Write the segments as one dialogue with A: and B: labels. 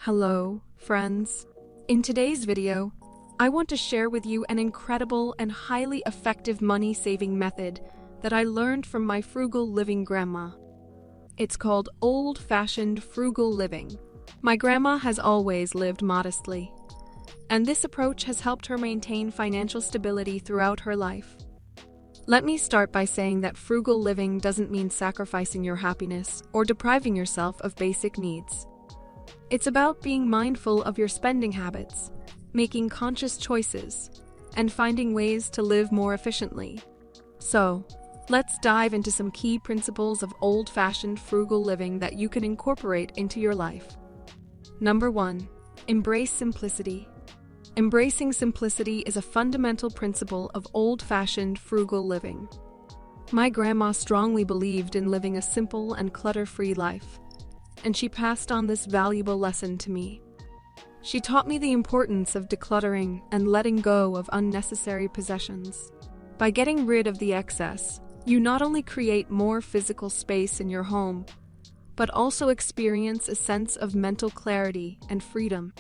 A: Hello, friends. In today's video, I want to share with you an incredible and highly effective money-saving method that I learned from my frugal living grandma. It's called old-fashioned frugal living. My grandma has always lived modestly, and this approach has helped her maintain financial stability throughout her life. Let me start by saying that frugal living doesn't mean sacrificing your happiness or depriving yourself of basic needs. It's about being mindful of your spending habits, making conscious choices, and finding ways to live more efficiently. So, let's dive into some key principles of old-fashioned frugal living that you can incorporate into your life. Number 1. Embrace simplicity. Embracing simplicity is a fundamental principle of old-fashioned frugal living. My grandma strongly believed in living a simple and clutter-free life, and she passed on this valuable lesson to me. She taught me the importance of decluttering and letting go of unnecessary possessions. By getting rid of the excess, you not only create more physical space in your home, but also experience a sense of mental clarity and freedom.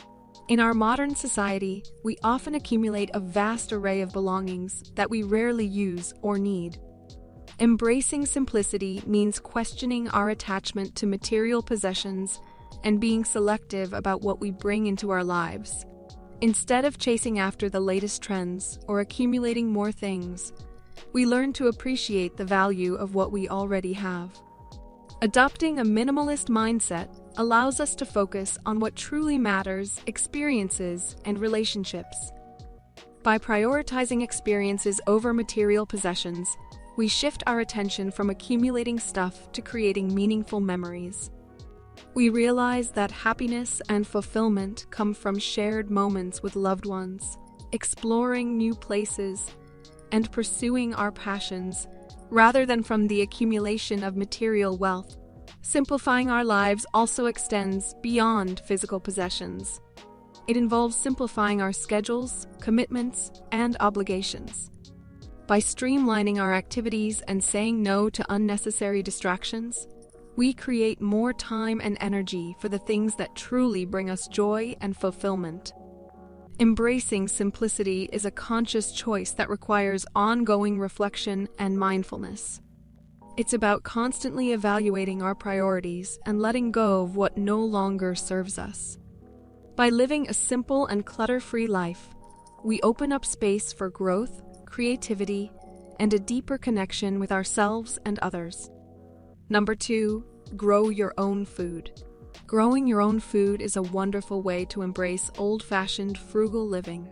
A: In our modern society, we often accumulate a vast array of belongings that we rarely use or need. Embracing simplicity means questioning our attachment to material possessions and being selective about what we bring into our lives. Instead of chasing after the latest trends or accumulating more things, we learn to appreciate the value of what we already have. Adopting a minimalist mindset allows us to focus on what truly matters: experiences and relationships. By prioritizing experiences over material possessions, we shift our attention from accumulating stuff to creating meaningful memories. We realize that happiness and fulfillment come from shared moments with loved ones, exploring new places, and pursuing our passions, rather than from the accumulation of material wealth. Simplifying our lives also extends beyond physical possessions. It involves simplifying our schedules, commitments, and obligations. By streamlining our activities and saying no to unnecessary distractions, we create more time and energy for the things that truly bring us joy and fulfillment. Embracing simplicity is a conscious choice that requires ongoing reflection and mindfulness. It's about constantly evaluating our priorities and letting go of what no longer serves us. By living a simple and clutter-free life, we open up space for growth, creativity, and a deeper connection with ourselves and others. Number 2, grow your own food. Growing your own food is a wonderful way to embrace old-fashioned frugal living.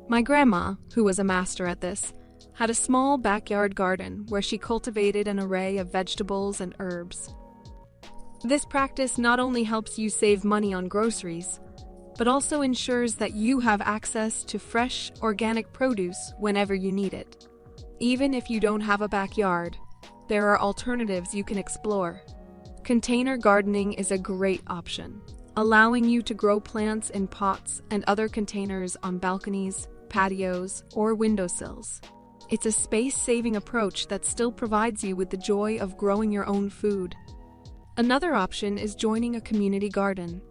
A: My grandma, who was a master at this, had a small backyard garden where she cultivated an array of vegetables and herbs. This practice not only helps you save money on groceries, but also ensures that you have access to fresh, organic produce whenever you need it. Even if you don't have a backyard, there are alternatives you can explore. Container gardening is a great option, allowing you to grow plants in pots and other containers on balconies, patios, or windowsills. It's a space-saving approach that still provides you with the joy of growing your own food. Another option is joining a community garden.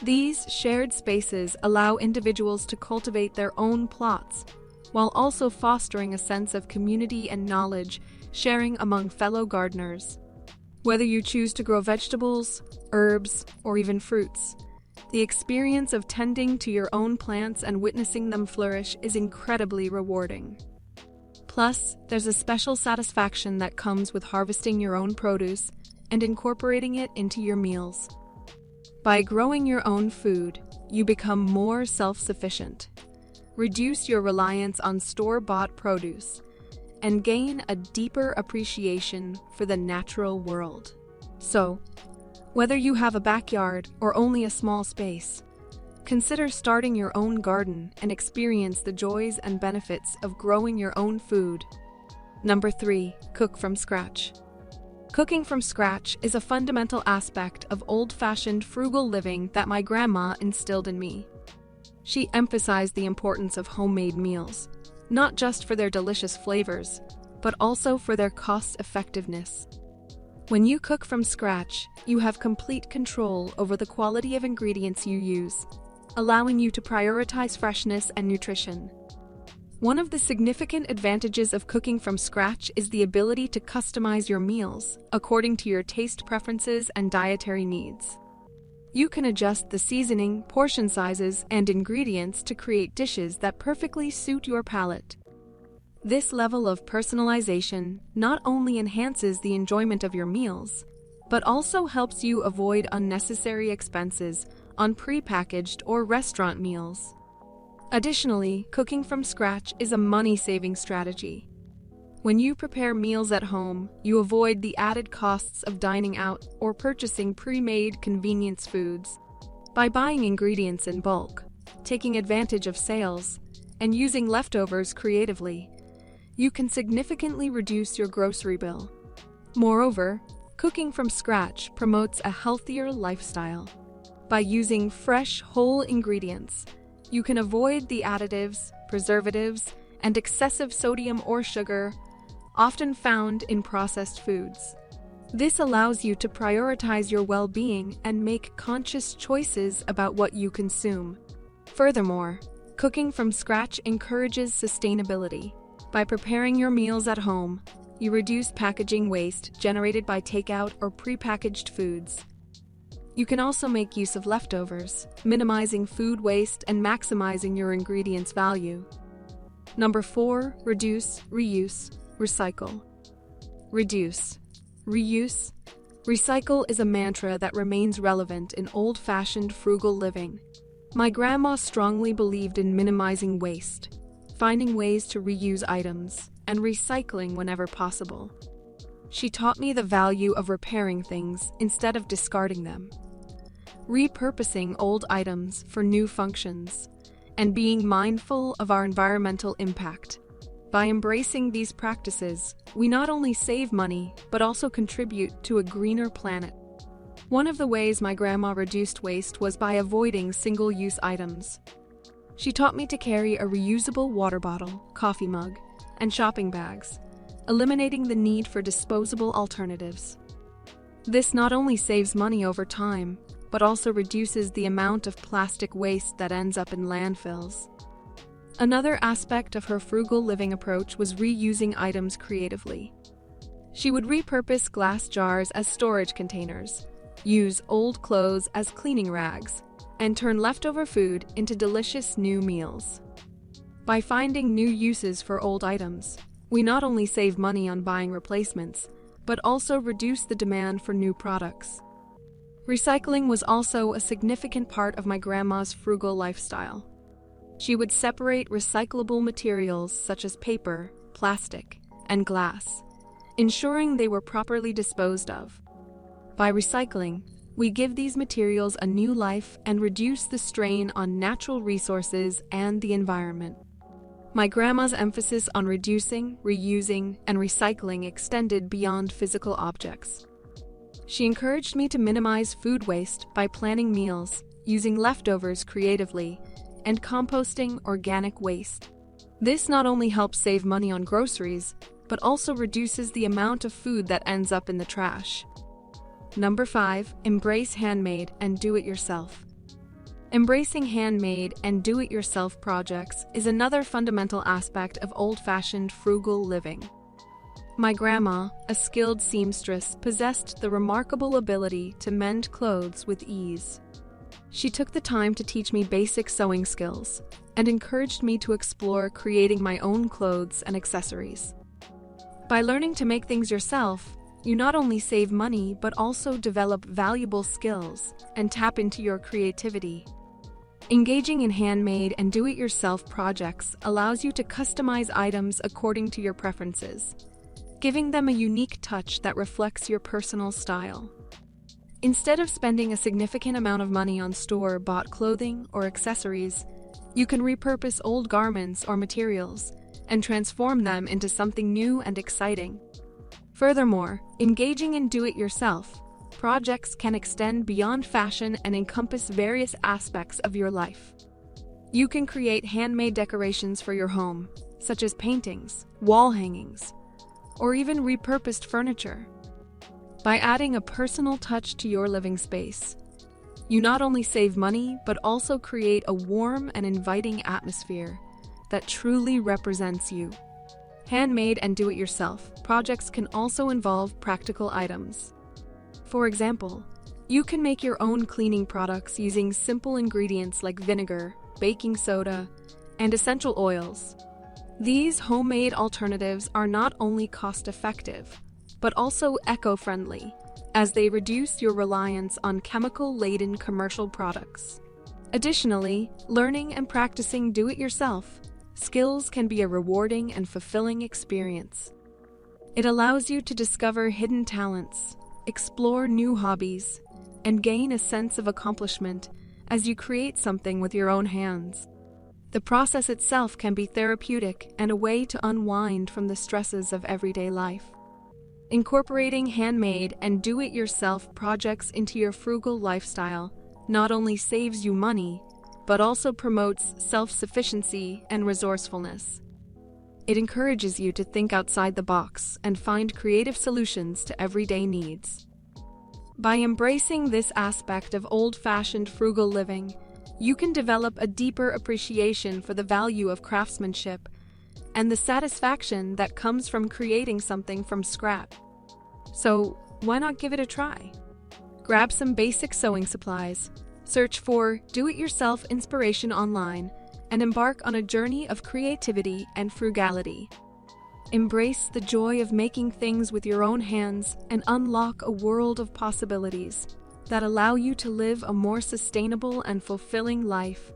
A: These shared spaces allow individuals to cultivate their own plots, while also fostering a sense of community and knowledge sharing among fellow gardeners. Whether you choose to grow vegetables, herbs, or even fruits, the experience of tending to your own plants and witnessing them flourish is incredibly rewarding. Plus, there's a special satisfaction that comes with harvesting your own produce and incorporating it into your meals. By growing your own food, you become more self-sufficient, reduce your reliance on store-bought produce, and gain a deeper appreciation for the natural world. So, whether you have a backyard or only a small space, consider starting your own garden and experience the joys and benefits of growing your own food. Number 3, cook from scratch. Cooking from scratch is a fundamental aspect of old-fashioned frugal living that my grandma instilled in me. She emphasized the importance of homemade meals, not just for their delicious flavors, but also for their cost-effectiveness. When you cook from scratch, you have complete control over the quality of ingredients you use, allowing you to prioritize freshness and nutrition. One of the significant advantages of cooking from scratch is the ability to customize your meals according to your taste preferences and dietary needs. You can adjust the seasoning, portion sizes, and ingredients to create dishes that perfectly suit your palate. This level of personalization not only enhances the enjoyment of your meals, but also helps you avoid unnecessary expenses on prepackaged or restaurant meals. Additionally, cooking from scratch is a money-saving strategy. When you prepare meals at home, you avoid the added costs of dining out or purchasing pre-made convenience foods. By buying ingredients in bulk, taking advantage of sales, and using leftovers creatively, you can significantly reduce your grocery bill. Moreover, cooking from scratch promotes a healthier lifestyle. By using fresh, whole ingredients, you can avoid the additives, preservatives, and excessive sodium or sugar often found in processed foods. This allows you to prioritize your well-being and make conscious choices about what you consume. Furthermore, cooking from scratch encourages sustainability. By preparing your meals at home, you reduce packaging waste generated by takeout or prepackaged foods. You can also make use of leftovers, minimizing food waste and maximizing your ingredients' value. Number 4, reduce, reuse, recycle. Reduce, reuse, recycle is a mantra that remains relevant in old-fashioned frugal living. My grandma strongly believed in minimizing waste, finding ways to reuse items, and recycling whenever possible. She taught me the value of repairing things instead of discarding them, repurposing old items for new functions, and being mindful of our environmental impact. By embracing these practices, we not only save money, but also contribute to a greener planet. One of the ways my grandma reduced waste was by avoiding single-use items. She taught me to carry a reusable water bottle, coffee mug, and shopping bags, eliminating the need for disposable alternatives. This not only saves money over time, but also reduces the amount of plastic waste that ends up in landfills. Another aspect of her frugal living approach was reusing items creatively. She would repurpose glass jars as storage containers, use old clothes as cleaning rags, and turn leftover food into delicious new meals. By finding new uses for old items, we not only save money on buying replacements, but also reduce the demand for new products. Recycling was also a significant part of my grandma's frugal lifestyle. She would separate recyclable materials such as paper, plastic, and glass, ensuring they were properly disposed of. By recycling, we give these materials a new life and reduce the strain on natural resources and the environment. My grandma's emphasis on reducing, reusing, and recycling extended beyond physical objects. She encouraged me to minimize food waste by planning meals, using leftovers creatively, and composting organic waste. This not only helps save money on groceries, but also reduces the amount of food that ends up in the trash. Number 5, embrace handmade and do-it-yourself. Embracing handmade and do-it-yourself projects is another fundamental aspect of old-fashioned frugal living. My grandma, a skilled seamstress, possessed the remarkable ability to mend clothes with ease. She took the time to teach me basic sewing skills and encouraged me to explore creating my own clothes and accessories. By learning to make things yourself, you not only save money but also develop valuable skills and tap into your creativity. Engaging in handmade and do-it-yourself projects allows you to customize items according to your preferences, giving them a unique touch that reflects your personal style. Instead of spending a significant amount of money on store-bought clothing or accessories, you can repurpose old garments or materials and transform them into something new and exciting. Furthermore, engaging in do-it-yourself projects can extend beyond fashion and encompass various aspects of your life. You can create handmade decorations for your home, such as paintings, wall hangings, or even repurposed furniture. By adding a personal touch to your living space, you not only save money, but also create a warm and inviting atmosphere that truly represents you. Handmade and do-it-yourself projects can also involve practical items. For example, you can make your own cleaning products using simple ingredients like vinegar, baking soda, and essential oils. These homemade alternatives are not only cost-effective, but also eco-friendly, as they reduce your reliance on chemical-laden commercial products. Additionally, learning and practicing do-it-yourself skills can be a rewarding and fulfilling experience. It allows you to discover hidden talents, explore new hobbies, and gain a sense of accomplishment as you create something with your own hands. The process itself can be therapeutic and a way to unwind from the stresses of everyday life. Incorporating handmade and do-it-yourself projects into your frugal lifestyle not only saves you money, but also promotes self-sufficiency and resourcefulness. It encourages you to think outside the box and find creative solutions to everyday needs. By embracing this aspect of old-fashioned frugal living, you can develop a deeper appreciation for the value of craftsmanship and the satisfaction that comes from creating something from scratch. So, why not give it a try? Grab some basic sewing supplies, search for do-it-yourself inspiration online, and embark on a journey of creativity and frugality. Embrace the joy of making things with your own hands and unlock a world of possibilities that allow you to live a more sustainable and fulfilling life